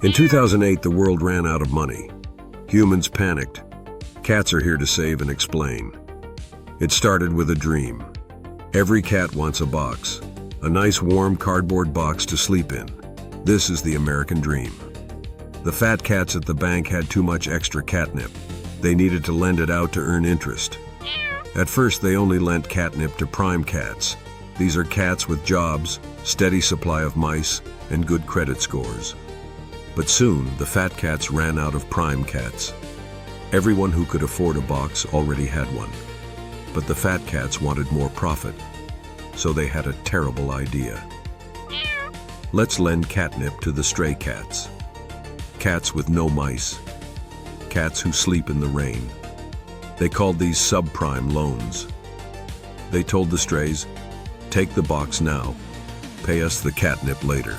In 2008, the world ran out of money. Humans panicked. Cats are here to save and explain. It started with a dream. Every cat wants a box, a nice warm cardboard box to sleep in. This is the American dream. The fat cats at the bank had too much extra catnip. They needed to lend it out to earn interest. At first, they only lent catnip to prime cats. These are cats with jobs, steady supply of mice, and good credit scores. But soon, the fat cats ran out of prime cats. Everyone who could afford a box already had one. But the fat cats wanted more profit, so they had a terrible idea. Let's lend catnip to the stray cats. Cats with no mice. Cats who sleep in the rain. They called these subprime loans. They told the strays, "Take the box now, pay us the catnip later."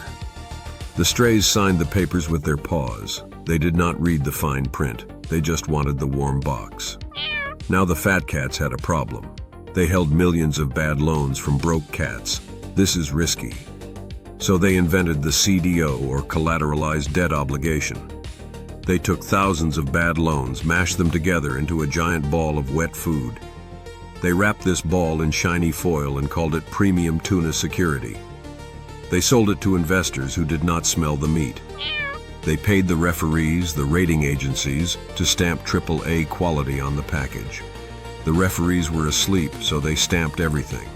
The strays signed the papers with their paws. They did not read the fine print. They just wanted the warm box. Now the fat cats had a problem. They held millions of bad loans from broke cats. This is risky. So they invented the CDO, or Collateralized Debt Obligation. They took thousands of bad loans, mashed them together into a giant ball of wet food. They wrapped this ball in shiny foil and called it premium tuna security. They sold it to investors who did not smell the meat. They paid the referees, the rating agencies, to stamp AAA quality on the package. The referees were asleep, so they stamped everything.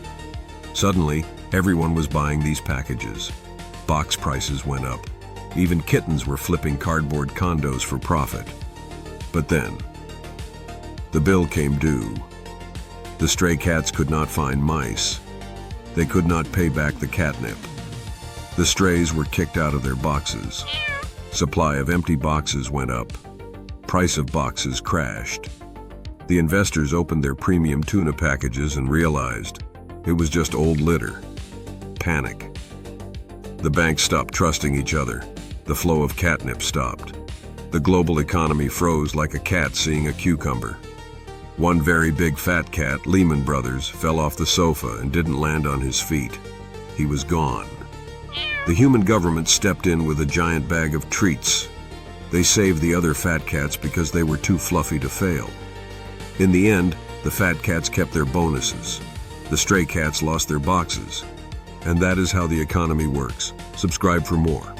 Suddenly, everyone was buying these packages. Box prices went up. Even kittens were flipping cardboard condos for profit. But then, the bill came due. The stray cats could not find mice. They could not pay back the catnip. The strays were kicked out of their boxes. Supply of empty boxes went up. Price of boxes crashed. The investors opened their premium tuna packages and realized it was just old litter. Panic. The banks stopped trusting each other. The flow of catnip stopped. The global economy froze like a cat seeing a cucumber. One very big fat cat, Lehman Brothers, fell off the sofa and didn't land on his feet. He was gone. The human government stepped in with a giant bag of treats. They saved the other fat cats because they were too fluffy to fail. In the end, the fat cats kept their bonuses. The stray cats lost their boxes. And that is how the economy works. Subscribe for more.